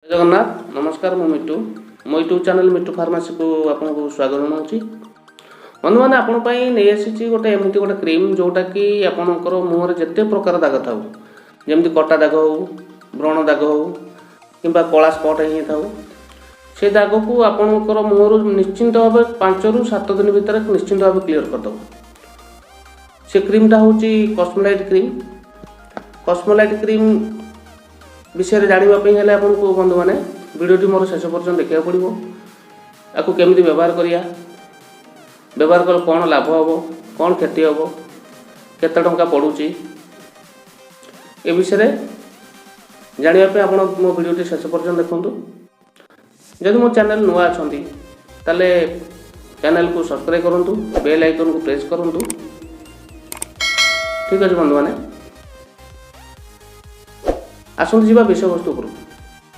जगन्नाथ नमस्कार मु मिटू मो यूट्यूब चैनल मिटू फार्मासी को आपको स्वागत जनाऊँगी। बंधु मैंने आपण नहीं आसी गोटे एमती गोटे क्रीम जोटा कि आपणकर मुहर जिते प्रकार दाग था जमी कटा दाग हो व्रण दाग हो कि कला स्पट ही था से दाग को आपणकर मुहर निश्चिंत भाव 5 ରୁ 7 दिन भितर निश्चिंत भाव क्लीयर करदेव। से क्रीमटा हूँ कॉस्मेलाइट क्रीम। कॉस्मेलाइट क्रीम विषय जानापी आपको बंधु मैंने वीडियोटी मोर शेष पर्यटन देखा पड़ो। आपको केमी व्यवहार करिया व्यवहार कले कौन लाभ हम कौन क्षति हम केते टंका पड़ुची ए विषय जानापी आप मो वीडियोटी शेष पर्यटन देखूँ। जदि मो चैनल नुआ अच्छा ताले चैनल को सब्सक्राइब करूँ, बेल आइकन को प्रेस करूँ। ठीक अच्छे बंधु मैंने आसत जा विषय वस्तु पर।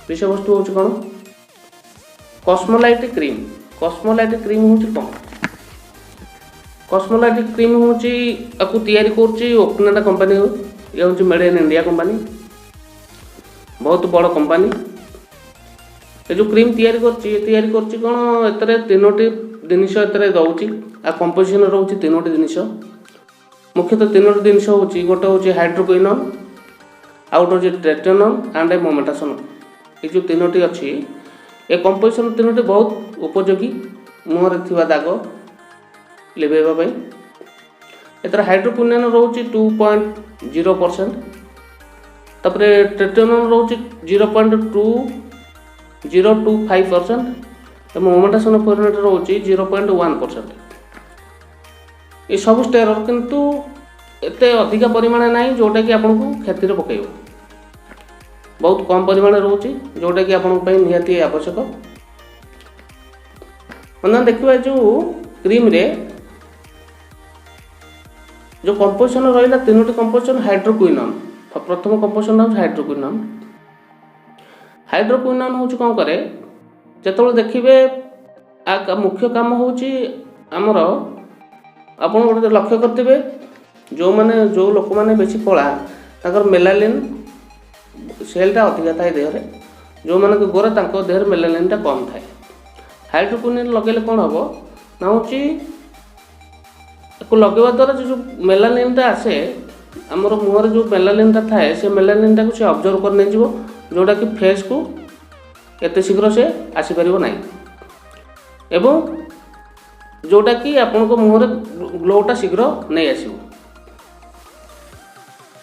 विषय वस्तु हूँ कौन कॉस्मेलाइट क्रीम। कॉस्मेलाइट क्रीम हूँ कौन कॉस्मेलाइट क्रीम हूँ आपको तैयारी कर ओकनेटा कंपनी ये हूँ मेड इन इंडिया कंपनी बहुत बड़ कंपनी। ये जो क्रीम तैयारी कर कौन एतरे 3टी जिनिस दौर आ कंपोजिशन रोचे 3टी जिनिस मुख्यतः 3टी जिनिस हूँ गोटे हूँ हाइड्रोक्विनोन आउट हूँ ट्रेटेनोन एंड मोमेटासोन। ये जो 3टी अच्छी ए कंपोजिशन 3टी बहुत उपयोगी मुहर थी दाग लिभेवाई। एतर हाइड्रोक्विनोन रोचे 2.0%, तापर ट्रेटेनोन रोचे 0.2025% और मोमेटासोन फॉर्मेट रोचे 0.1%। ये सब स्टेरॉइड किंतु एते अधिक परिमाण नहीं जोटा कि आपको क्षति पकड़ बहुत कम परिमाण रोचे जोटा कि आपंपाई निहाती आवश्यक। मैंने देखा जो क्रीम रे जो कंपोजिशन रहा 3टी कंपोजिशन हाइड्रोक्विनोन। प्रथम कंपोजिशन हूँ हाइड्रोक्विनोन। हाइड्रोक्विनोन हूँ कौन करे जो देखिए मुख्य काम हूँ आमर आप गोटे लक्ष्य करेंगे जो लोक मैंने बेसी कला तर मेलानिन सेलटा अधिका थाए देहरे जो मैंने गोरे देहर मेलानिनटा कम थाए। हाइड्रोक्विनोन लगे कौन हम ना हूँ लगेवा द्वारा जो मेलानिनटा आसे आमर मुहर जो मेलानिनटा थाए से मेलानिनटा को ऑब्जर्व कर नहीं जीवो जोटा कि फेस को एते शीघ्र से आसीपर ना एवं जोटा कि आपण मुहर ग्लोटा शीघ्र नहीं आसो।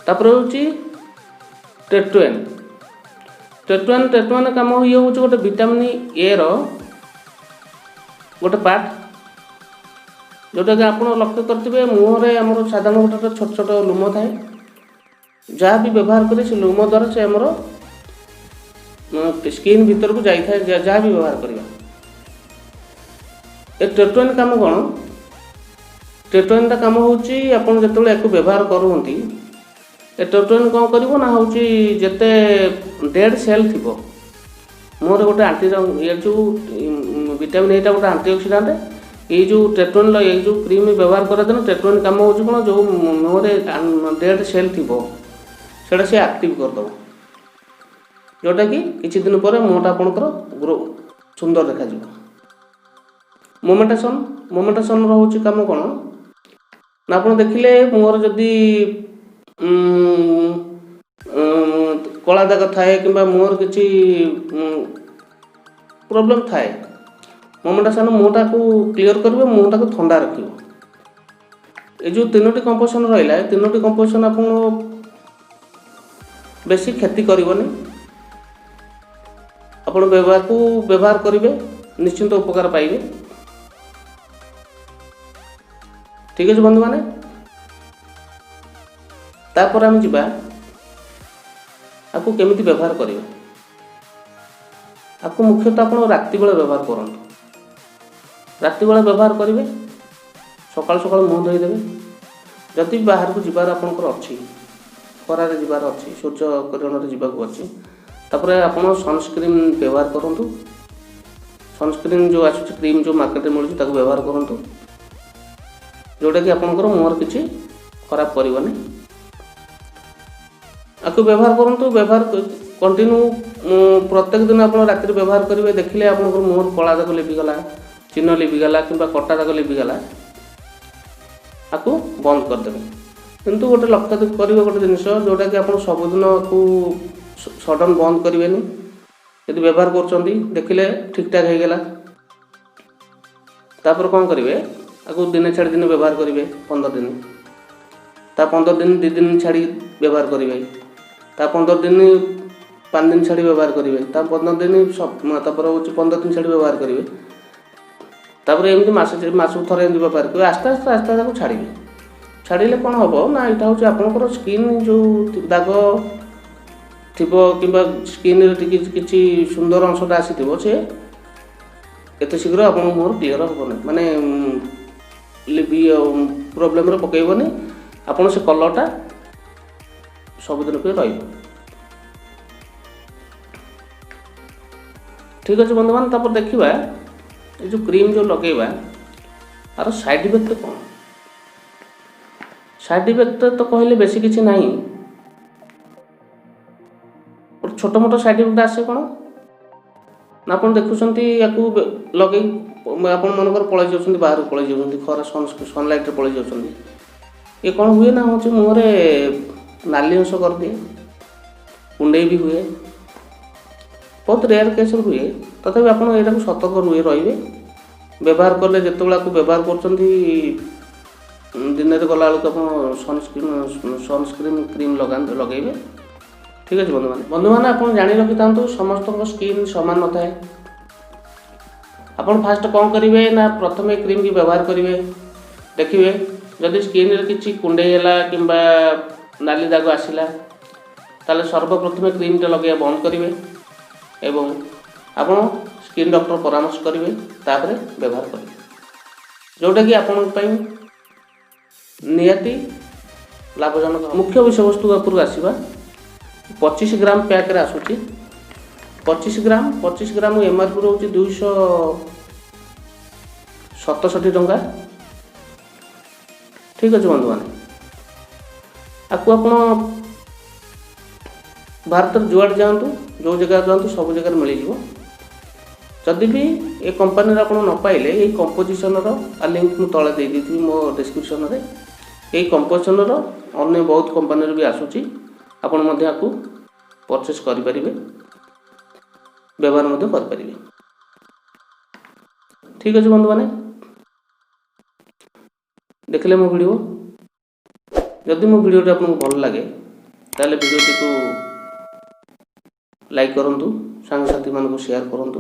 तापर हूँ टेट्वेन। टेट्वेन काम ये हूँ गोटे विटामिन ए गोटे पार्ट जोटा कि आप लक्ष्य करेंगे मुहर आमर साधारण गोटे छोट छोट लुम थाए जहाँ भी व्यवहार करें से लुम द्वारा से आमर स्किन भीतर को जाए जहाँ भी व्यवहार करवा। ए टेट्वेन काम कौन टेट्वेन काम हूँ आपड़ जो व्यवहार करते ए टेट्वेन कौन कर ना हूँ जिते डेड सेल थी मुहर गोटे आंटी ये जो विटामिन एटा गोटे आंटीऑक्सीडेंट ये जो टेट्वेन ये जो क्रीम व्यवहार कर टेट्वेन काम हूँ कौन जो मुहर डेड सेल थी से सी एक्टिव करदे जोटा कि किसी दिन पर मुहटा आपंकर सुंदर देखा। मोमेटासोन रोचे काम कौन ना आप देखिले मुहर जदि कला दाग थाए कि मुहर किसी प्रॉब्लम थाए मोमेटासोन मुहटा को क्लीयर करेंगे मुहटा को ठंडा रखियो। ये जो 3टी कंपोजिशन रहा 3टी कंपोजिशन आप बेसी क्षति करनी आप व्यवहार करेंगे निश्चिंत उपकार पाइबे। ठीक है बंधु मैंने तापर आम जा आपको केमिति व्यवहार करियो। आपको मुख्यतः आप राति बेला व्यवहार करूँ। राति बेला व्यवहार करेंगे सकाल सकाल मुँह धोईदेवे जदि बाहर को जीवार आपंकर अच्छी खरार जीवार अच्छी सूर्य किरण जावाक अच्छी तापर आप सनस्क्रीन व्यवहार करूँ। सनस्क्रीन जो आस क्रीम जो मार्केट में मिलूँ व्यवहार करूँ जोटा कि आपंकर मुहर किसी खराब करनी। आपको व्यवहार करूँ व्यवहार कंटिन्यू प्रत्येक दिन आप राति व्यवहार करेंगे देखिले आप मुहर कला दाग लिपिगला चिन्ह लिपिगला कि कटा दाग लिपिगला आपको बंद करदेवे। किंतु गोटे लक्ष्य करेंगे गोटे जिनस जोटा कि आप सबुदिन को सडन बंद करेंगे यदि व्यवहार कर देखिले ठीक ठाक होगला तापर कौन करेंगे आपको दिने छाड़ी दिन व्यवहार करेंगे 15 दिन ता 15 दिन 2 दिन छाड़ी व्यवहार करेंगे ता 15 दिन 5 दिन छाड़ी व्यवहार करेंगे ता 15 दिन तापर हूँ 15 दिन छाड़ी व्यवहार करेंगे तापर एमती मासक थरे एमती व्यवहार करेंगे आस्ते आस्ते आस्ते आस्ते छाड़े छाड़े कौन हम ना यहाँ हूँ आपंकर स्किन जो दाग थी कि स्किन किसी सुंदर अंशटा आसी सी एत शीघ्र आप मुहर क्लीयर हेनी माने प्रोब्लेम पकईबनी आपन से कलरटा सबुदिन पे रही। ठीक अच्छे बंधु मान तापर देखा ये जो क्रीम जो लगेगा यार साइड इफेक्ट कौन साइड इफेक्ट तो कहले बेसी किसी ना छोट मोट साइड इफेक्ट आसे कौन ना आप देखुं या लगे आप मनकर पलि जाऊँ बाहर पलि जाऊँ खरा सनलाइट पलि जाऊँ ये कौन हुए ना हूँ मुहर नाली अंश कर दिए कुंडे भी हुए बहुत रेयर केस हुए तथापि आप यहाँ सतर्क रुए रे व्यवहार कले जिते आपको व्यवहार कर दिन में गला आप सनस्क्रीन क्रीम लगे। ठीक अच्छे बंधु मैंने आप जाणी रखी था समस्त स्किन सामान न थाए आपड़ फास्ट कौन करेंगे ना प्रथम क्रीम की व्यवहार करेंगे देखिए जदि स्किन किसी कुंडे कि नाली दाग आसला ताले सर्वप्रथम क्रीमटा लगे बंद करेंगे एवं आप स्किन डॉक्टर परामर्श करेंगे तापर व्यवहार करेंगे जोटा कि आपण निहाती लाभजनक। मुख्य विषय वस्तु उपरକୁ आसीबा 25 ग्राम पैक रे आसुची 25 ग्राम एमआरपी रोचे 267 टंका। ठीक अच्छे बंधु मैंने आपको आप भारत जुआड़ जातु जो जगह जातु सब जगह मिल जदि भी ये कंपनी आप न पाइले ये कंपोजिशन लिंक मुझे तले देती मो डिस्क्रिप्शन में ये कंपोजिशन अन्य बहुत कंपनी भी आसूची आपण आपको परचेस करें व्यवहार करें। ठीक अच्छे बंधु मैंने देखले मो वीडियो जदि मो वीडियो आपको भल लगे ताले वीडियो को लाइक करंतु सांग साथी मान को शेयर करंतु।